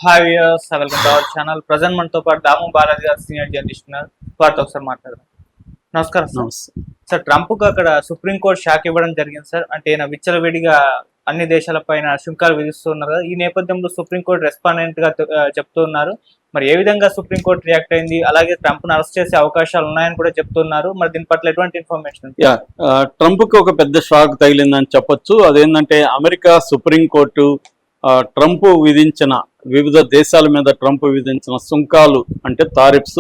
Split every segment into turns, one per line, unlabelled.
Hi viewers, welcome to our channel. Present మనతో పాటు దాము బాలాజీ గారు సీనియర్ జర్నలిస్ట్ ఉన్నారు. వారితో ఒకసారి మాట్లాడదాం. నమస్కారం సార్. సార్, ట్రంప్కు అక్కడ సుప్రీంకోర్టు షాక్ ఇవ్వడం జరిగింది సార్. అంటే ఈయన విచ్చలవిడిగా అన్ని దేశాలపైన సుంకాలు విధిస్తున్నారు కదా. ఈ నేపథ్యంలో సుప్రీంకోర్టు రెస్పాండెంట్ గా చెప్తున్నారు. మరి ఏ విధంగా సుప్రీంకోర్టు రియాక్ట్ అయింది, అలాగే ట్రంప్ ను అరెస్ట్ చేసే అవకాశాలు ఉన్నాయని కూడా చెప్తున్నారు. మరి దీని పట్ల ఎటువంటి ఇన్ఫర్మేషన్?
ట్రంప్ కి ఒక పెద్ద షాక్ తగిలిందని చెప్పొచ్చు. అదేంటంటే అమెరికా సుప్రీంకోర్టు ట్రంప్ విధించిన వివిధ దేశాల మీద ట్రంప్ విధించిన సుంకాలు అంటే తారిఫ్స్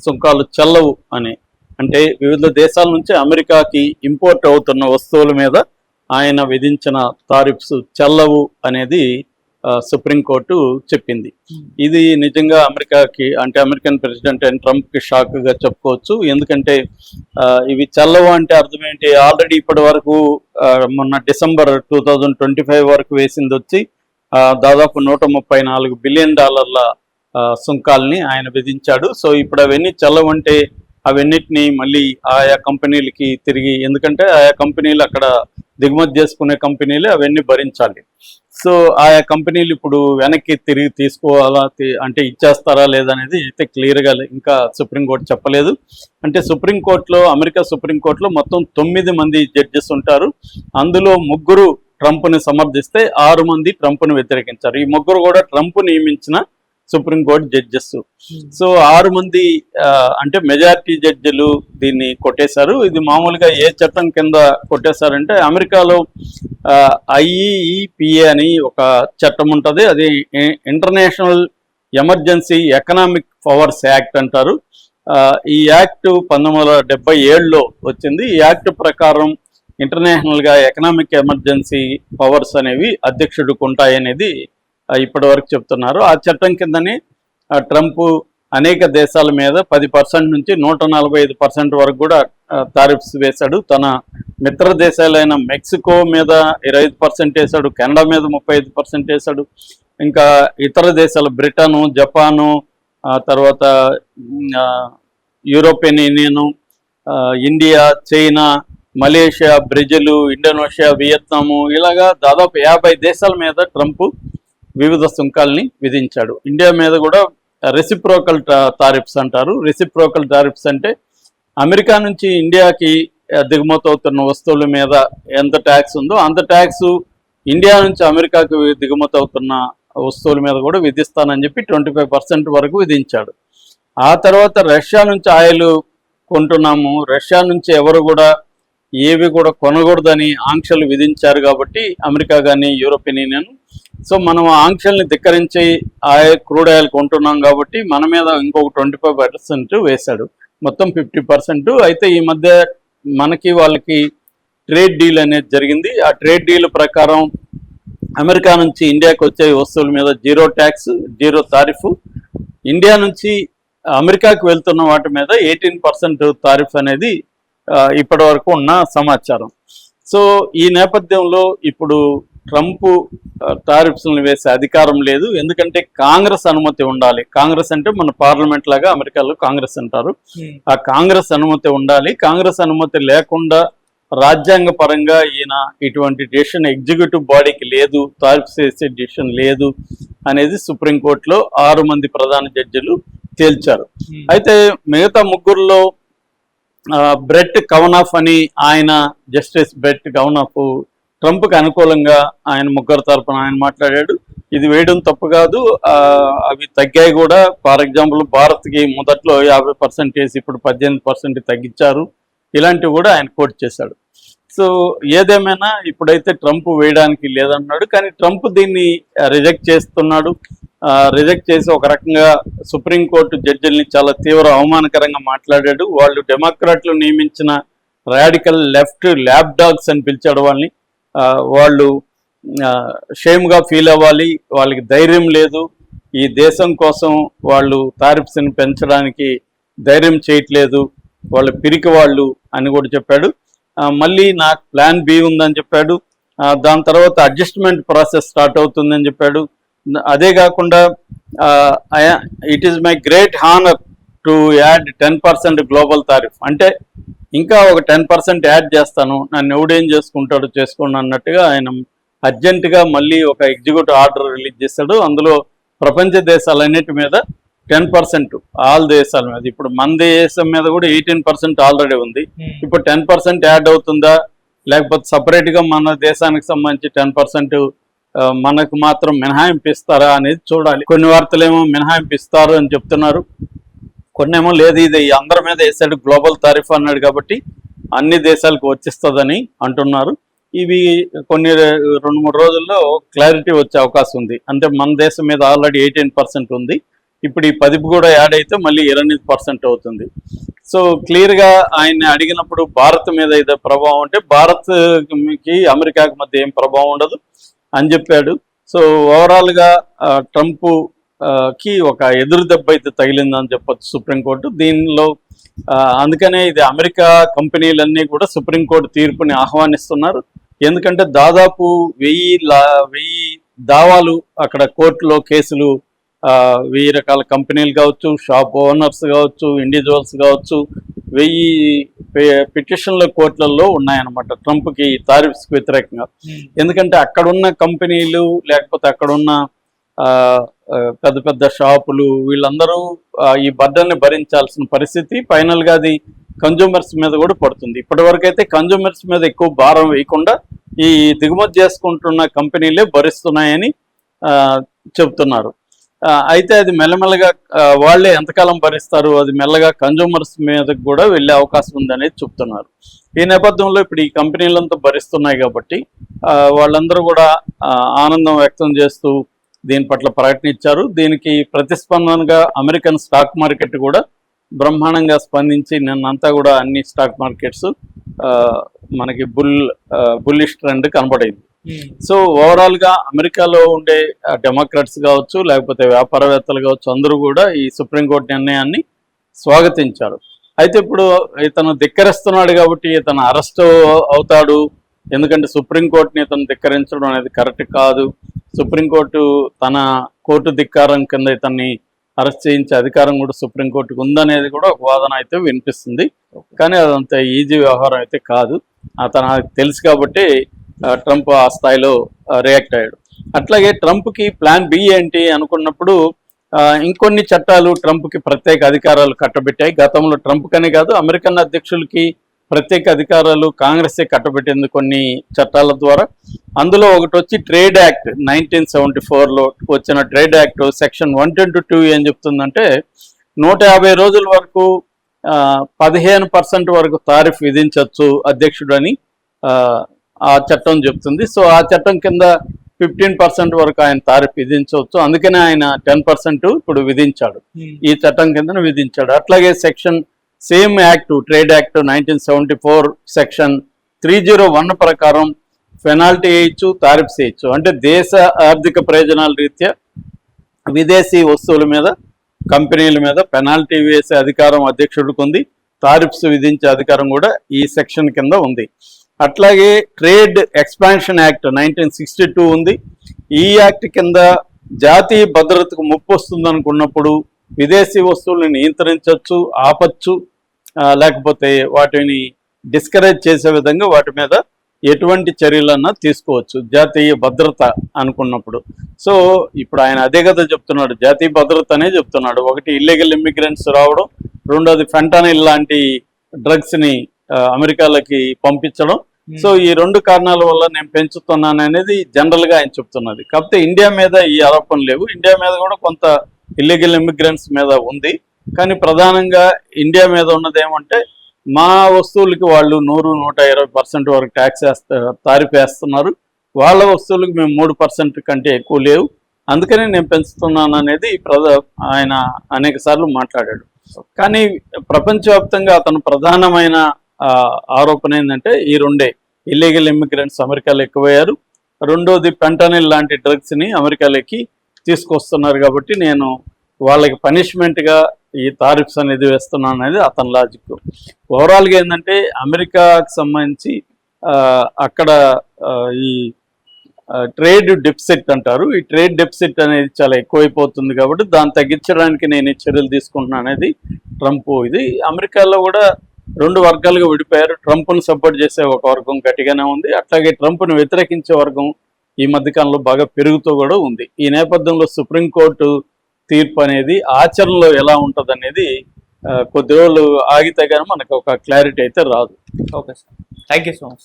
సుంకాలు చెల్లవు అని, అంటే వివిధ దేశాల నుంచి అమెరికాకి ఇంపోర్ట్ అవుతున్న వస్తువుల మీద ఆయన విధించిన తారిఫ్స్ చెల్లవు అనేది సుప్రీంకోర్టు చెప్పింది. ఇది నిజంగా అమెరికాకి అంటే అమెరికన్ ప్రెసిడెంట్ అయిన ట్రంప్కి షాక్గా చెప్పుకోవచ్చు. ఎందుకంటే ఇవి చెల్లవు అంటే అర్థం ఏంటి? ఆల్రెడీ ఇప్పటి వరకు మొన్న డిసెంబర్ 2025 వరకు వేసింది వచ్చి దాదాపు $134 బిలియన్ సుంకాల్ని ఆయన విధించాడు. సో ఇప్పుడు అవన్నీ చెల్లవంటే అవన్నిటిని మళ్ళీ ఆయా కంపెనీలకి తిరిగి, ఎందుకంటే ఆయా కంపెనీలు అక్కడ దిగుమతి చేసుకునే కంపెనీలు అవన్నీ భరించాలి. సో ఆయా కంపెనీలు ఇప్పుడు వెనక్కి తిరిగి తీసుకోవాలా అంటే ఇచ్చేస్తారా లేదనేది అయితే క్లియర్గా ఇంకా సుప్రీంకోర్టు చెప్పలేదు. అంటే సుప్రీంకోర్టులో అమెరికా సుప్రీంకోర్టులో మొత్తం 9 మంది జడ్జెస్ ఉంటారు. అందులో 3 ట్రంప్ని సమర్థిస్తే 6 మంది ట్రంప్ను వ్యతిరేకించారు. ఈ 3 కూడా ట్రంప్ నియమించిన సుప్రీంకోర్టు జడ్జెస్. సో 6 మంది అంటే మెజారిటీ జడ్జిలు దీన్ని కొట్టేశారు. ఇది మామూలుగా ఏ చట్టం కింద కొట్టేశారంటే అమెరికాలో IEEPA అని ఒక చట్టం ఉంటుంది. అది international emergency economic powers act అంటారు. ఈ యాక్ట్ 1977లో వచ్చింది. ఈ యాక్ట్ ప్రకారం ఇంటర్నేషనల్గా ఎకనామిక్ ఎమర్జెన్సీ పవర్స్ అనేవి అధ్యక్షుడికి ఉంటాయనేది ఇప్పటి వరకు చెప్తున్నారు. ఆ చట్టం కిందనే ట్రంప్ అనేక దేశాల మీద 10% నుంచి 145% వరకు కూడా టారిఫ్స్ వేశాడు. తన మిత్ర దేశాలైన మెక్సికో మీద 25% వేశాడు, కెనడా మీద 35% వేశాడు. ఇంకా ఇతర దేశాలు బ్రిటను, జపాను, తర్వాత European union, India, China, Malaysia, Brazil, Indonesia, Vietnam, ఇలాగా దాదాపు 50 దేశాల మీద ట్రంప్ వివిధ సుంకాల్ని విధించాడు. ఇండియా మీద కూడా రెసిప్రోకల్ టారిఫ్స్ అంటారు. రెసిప్రోకల్ టారిఫ్స్ అంటే అమెరికా నుంచి ఇండియాకి దిగుమతి అవుతున్న వస్తువుల మీద ఎంత ట్యాక్స్ ఉందో అంత ట్యాక్స్ ఇండియా నుంచి అమెరికాకి దిగుమతి అవుతున్న వస్తువుల మీద కూడా విధిస్తానని చెప్పి 25% వరకు విధించాడు. ఆ తర్వాత రష్యా నుంచి ఆయిల్ కొంటున్నాము, రష్యా నుంచి ఎవరు కూడా ఏవి కూడా కొనకూడదని ఆంక్షలు విధించారు. కాబట్టి అమెరికా కానీ యూరోపియన్ యూనియన్, సో మనం ఆంక్షల్ని ధిక్కరించి క్రూడ్ ఆయిల్ కొంటున్నాం కాబట్టి మన మీద ఇంకొక 25% వేశాడు, మొత్తం 50%. అయితే ఈ మధ్య మనకి వాళ్ళకి ట్రేడ్ డీల్ అనేది జరిగింది. ఆ ట్రేడ్ డీల్ ప్రకారం అమెరికా నుంచి ఇండియాకి వచ్చే వస్తువుల మీద 0 ట్యాక్స్, 0 తారిఫ్. ఇండియా నుంచి అమెరికాకి వెళ్తున్న వాటి మీద 18% తారిఫ్ అనేది ఇప్పటి వరకు ఉన్న సమాచారం. సో ఈ నేపథ్యంలో ఇప్పుడు ట్రంప్ టారిఫ్స్లను వేసే అధికారం లేదు. ఎందుకంటే కాంగ్రెస్ అనుమతి ఉండాలి. కాంగ్రెస్ అంటే మన పార్లమెంట్ లాగా అమెరికాలో కాంగ్రెస్ అంటారు. ఆ కాంగ్రెస్ అనుమతి ఉండాలి. కాంగ్రెస్ అనుమతి లేకుండా రాజ్యాంగ పరంగా ఈయన ఇటువంటి డెసిషన్ ఎగ్జిక్యూటివ్ బాడీకి లేదు, టారిఫ్స్ వేసే డెసిషన్ లేదు అనేది సుప్రీంకోర్టులో 6 మంది ప్రధాన జడ్జిలు తేల్చారు. అయితే మిగతా 3లో బ్రెట్ కవనాఫ్ అని ఆయన, జస్టిస్ బ్రెట్ కవనాఫ్ ట్రంప్కి అనుకూలంగా ఆయన 3 తరపున ఆయన మాట్లాడాడు. ఇది వేయడం తప్పు కాదు, అవి తగ్గాయి కూడా. ఫర్ ఎగ్జాంపుల్ భారత్కి మొదట్లో 50% వేసి ఇప్పుడు 18% తగ్గించారు. ఇలాంటివి కూడా ఆయన కోట్ చేశాడు. సో ఏదేమైనా ఇప్పుడైతే ట్రంప్ వేయడానికి లేదన్నాడు. కానీ ట్రంప్ దీన్ని రిజెక్ట్ చేస్తున్నాడు. రిజెక్ట్ చేసి ఒక రకంగా సుప్రీంకోర్టు జడ్జిల్ని చాలా తీవ్ర అవమానకరంగా మాట్లాడాడు. వాళ్ళు డెమోక్రాట్లు నియమించిన రాడికల్ లెఫ్ట్ ల్యాబ్ డాగ్స్ అని పిలిచాడు వాళ్ళని. వాళ్ళు షేమ్గా ఫీల్ అవ్వాలి, వాళ్ళకి ధైర్యం లేదు, ఈ దేశం కోసం వాళ్ళు టారిఫ్స్ని పెంచడానికి ధైర్యం చేయట్లేదు, వాళ్ళు పిరికి వాళ్ళు అని కూడా చెప్పాడు. మళ్ళీ నాకు ప్లాన్ బి ఉందని చెప్పాడు. దాని తర్వాత అడ్జస్ట్మెంట్ ప్రాసెస్ స్టార్ట్ అవుతుందని చెప్పాడు. అదే కాకుండా it is my great honour to add 10% global tariff, అంటే ఇంకా ఒక 10% యాడ్ చేస్తాను, నన్ను ఎవడేం చేసుకుంటాడో చేసుకోండి అన్నట్టుగా ఆయన అర్జెంటుగా మళ్ళీ ఒక ఎగ్జిక్యూటివ్ ఆర్డర్ రిలీజ్ చేశాడు. అందులో ప్రపంచ దేశాలన్నిటి మీద 10% ఆల్ దేశాల మీద. ఇప్పుడు మన దేశం మీద కూడా 18% ఆల్రెడీ ఉంది. ఇప్పుడు 10% యాడ్ అవుతుందా, లేకపోతే సపరేట్గా మన దేశానికి సంబంధించి 10% మనకు మాత్రం మినహాయింపు ఇస్తారా అనేది చూడాలి. కొన్ని వార్తలేమో మినహాయింపు ఇస్తారు అని చెప్తున్నారు, కొన్నేమో లేదు ఇది అందరి మీద వేసాడు గ్లోబల్ టారిఫ్ అన్నాడు కాబట్టి అన్ని దేశాలకు వచ్చిస్తుందని అంటున్నారు. ఇవి కొన్ని 2-3 రోజుల్లో క్లారిటీ వచ్చే అవకాశం ఉంది. అంటే మన దేశం మీద ఆల్రెడీ 18% ఉంది, ఇప్పుడు ఈ 10 కూడా యాడ్ అయితే మళ్ళీ 28% అవుతుంది. సో క్లియర్గా ఆయన్ని అడిగినప్పుడు భారత్ మీద ఇదే ప్రభావం అంటే భారత్కి అమెరికాకి మధ్య ఏం ప్రభావం ఉండదు అని చెప్పాడు. సో ఓవరాల్గా ట్రంప్ కి ఒక ఎదురు దెబ్బ అయితే తగిలిందని చెప్పొచ్చు సుప్రీంకోర్టు దీనిలో. అందుకనే ఇది అమెరికా కంపెనీలన్నీ కూడా సుప్రీంకోర్టు తీర్పుని ఆహ్వానిస్తున్నారు. ఎందుకంటే దాదాపు 1000 దావాలు అక్కడ కోర్టులో కేసులు 1000 రకాల కంపెనీలు కావచ్చు, షాప్ ఓనర్స్ కావచ్చు, ఇండివిజువల్స్ కావచ్చు, 1000 పిటిషన్ల కోర్టులలో ఉన్నాయన్నమాట ట్రంప్కి టారిఫ్స్కి వ్యతిరేకంగా. ఎందుకంటే అక్కడున్న కంపెనీలు లేకపోతే అక్కడున్న పెద్ద పెద్ద షాపులు వీళ్ళందరూ ఈ బర్డన్ని భరించాల్సిన పరిస్థితి. ఫైనల్గా అది కన్జ్యూమర్స్ మీద కూడా పడుతుంది. ఇప్పటివరకు అయితే కన్జ్యూమర్స్ మీద ఎక్కువ భారం వేయకుండా ఈ దిగుమతి చేసుకుంటున్న కంపెనీలే భరిస్తున్నాయని చెబుతున్నారు. అయితే అది మెల్లమెల్లగా వాళ్ళే ఎంతకాలం భరిస్తారు, అది మెల్లగా కన్జ్యూమర్స్ మీదకి కూడా వెళ్ళే అవకాశం ఉందనేది చెప్తున్నారు. ఈ నేపథ్యంలో ఇప్పుడు ఈ కంపెనీలంతా భరిస్తున్నాయి కాబట్టి వాళ్ళందరూ కూడా ఆనందం వ్యక్తం చేస్తూ దీని పట్ల ప్రకటన ఇచ్చారు. దీనికి ప్రతిస్పందనగా అమెరికన్ స్టాక్ మార్కెట్ కూడా బ్రహ్మాండంగా స్పందించి నిన్నంతా కూడా అన్ని స్టాక్ మార్కెట్స్ మనకి బుల్లిష్ ట్రెండ్ కనబడింది. సో ఓవరాల్గా అమెరికాలో ఉండే డెమోక్రాట్స్ కావచ్చు లేకపోతే వ్యాపారవేత్తలు కావచ్చు అందరూ కూడా ఈ సుప్రీంకోర్టు నిర్ణయాన్ని స్వాగతించారు. అయితే ఇప్పుడు ఇతను ధిక్కరిస్తున్నాడు కాబట్టి ఇతను అరెస్ట్ అవుతాడు, ఎందుకంటే సుప్రీంకోర్టుని ఇతను ధిక్కరించడం అనేది కరెక్ట్ కాదు, సుప్రీంకోర్టు తన కోర్టు ధిక్కారం కింద ఇతన్ని అరెస్ట్ చేయించే అధికారం కూడా సుప్రీంకోర్టుకు ఉందనేది కూడా ఒక వాదన అయితే వినిపిస్తుంది. కానీ అదంత ఈజీ వ్యవహారం అయితే కాదు. అతను తెలుసు కాబట్టి ట్రంప్ ఆ స్థాయిలో రియాక్ట్ అయ్యాడు. అట్లాగే ట్రంప్కి ప్లాన్ బి ఏంటి అనుకున్నప్పుడు ఇంకొన్ని చట్టాలు ట్రంప్కి ప్రత్యేక అధికారాలు కట్టబెట్టాయి. గతంలో ట్రంప్ కనే కాదు అమెరికన్ అధ్యక్షులకి ప్రత్యేక అధికారాలు కాంగ్రెసే కట్టబెట్టింది కొన్ని చట్టాల ద్వారా. అందులో ఒకటి వచ్చి ట్రేడ్ యాక్ట్ 1974లో వచ్చిన ట్రేడ్ యాక్ట్ సెక్షన్ 122 ఏం చెప్తుందంటే 150 రోజుల వరకు 15% వరకు టారిఫ్ విధించవచ్చు అధ్యక్షుడు అని ఆ చట్టం చెప్తుంది. సో ఆ చట్టం కింద 15% వరకు ఆయన టారిఫ్ విధించవచ్చు. అందుకనే ఆయన 10% ఇప్పుడు విధించాడు, ఈ చట్టం కింద విధించాడు. అట్లాగే section same act trade act 1974 section 301 ప్రకారం పెనాల్టీ వేయచ్చు, టారిఫ్స్ వేయచ్చు. అంటే దేశ ఆర్థిక ప్రయోజనాల రీత్యా విదేశీ వస్తువుల మీద కంపెనీల మీద పెనాల్టీ వేసే అధికారం అధ్యక్షుడికి ఉంది, టారిఫ్స్ విధించే అధికారం కూడా ఈ సెక్షన్ కింద ఉంది. అట్లాగే ట్రేడ్ ఎక్స్పాన్షన్ యాక్ట్ 1962 ఉంది. ఈ యాక్ట్ కింద జాతీయ భద్రతకు ముప్పు వస్తుంది అనుకున్నప్పుడు విదేశీ వస్తువులను నియంత్రించవచ్చు, ఆపచ్చు, లేకపోతే వాటిని డిస్కరేజ్ చేసే విధంగా వాటి మీద ఎటువంటి చర్యలన్నా తీసుకోవచ్చు జాతీయ భద్రత అనుకున్నప్పుడు. సో ఇప్పుడు ఆయన అదే కదా చెప్తున్నాడు, జాతీయ భద్రత అనే చెప్తున్నాడు. ఒకటి ఇల్లీగల్ ఇమ్మిగ్రెంట్స్ రావడం, రెండోది ఫెంటానిల్ లాంటి డ్రగ్స్ని అమెరికాలోకి పంపించడం. సో ఈ 2 కారణాల వల్ల నేను పెంచుతున్నాను అనేది జనరల్గా ఆయన చెప్తున్నది. కాకపోతే ఇండియా మీద ఈ ఆరోపణలు లేవు. ఇండియా మీద కూడా కొంత ఇల్లీగల్ ఇమ్మిగ్రెంట్స్ మీద ఉంది, కానీ ప్రధానంగా ఇండియా మీద ఉన్నది ఏమంటే మా వస్తువులకి వాళ్ళు 100-120% వరకు ట్యాక్స్ టారిఫ్ వేస్తున్నారు, వాళ్ళ వస్తువులకు మేము 3% కంటే ఎక్కువ లేవు, అందుకనే నేను పెంచుతున్నాను అనేది ఆయన అనేక సార్లు మాట్లాడాడు. కానీ ప్రపంచవ్యాప్తంగా అతను ప్రధానమైన ఆరోపణ ఏంటంటే ఈ 2 ఇల్లీగల్ ఇమ్మిగ్రెంట్స్ అమెరికాలో ఎక్కువయ్యారు, రెండోది ఫెంటానిల్ లాంటి డ్రగ్స్ని అమెరికాలోకి తీసుకొస్తున్నారు కాబట్టి నేను వాళ్ళకి పనిష్మెంట్గా ఈ టారిఫ్స్ అనేది వేస్తున్నాను అనేది అతని లాజిక్. ఓవరాల్గా ఏంటంటే అమెరికాకి సంబంధించి అక్కడ ఈ ట్రేడ్ డెఫిసిట్ అంటారు, ఈ ట్రేడ్ డెఫిసిట్ అనేది చాలా ఎక్కువైపోతుంది కాబట్టి దాన్ని తగ్గించడానికి నేను ఈ చర్యలు తీసుకుంటున్నాను అనేది ట్రంప్. ఇది అమెరికాలో కూడా 2 వర్గాలుగా విడిపోయారు. ట్రంప్ను సపోర్ట్ చేసే ఒక వర్గం గట్టిగానే ఉంది, అట్లాగే ట్రంప్ను వ్యతిరేకించే వర్గం ఈ మధ్యకాలంలో బాగా పెరుగుతూ కూడా ఉంది. ఈ నేపథ్యంలో సుప్రీంకోర్టు తీర్పు అనేది ఆచరణలో ఎలా ఉంటుంది అనేది కొద్ది రోజులు ఆగితే కానీ మనకు ఒక క్లారిటీ అయితే రాదు.
Okay sir, thank you so much.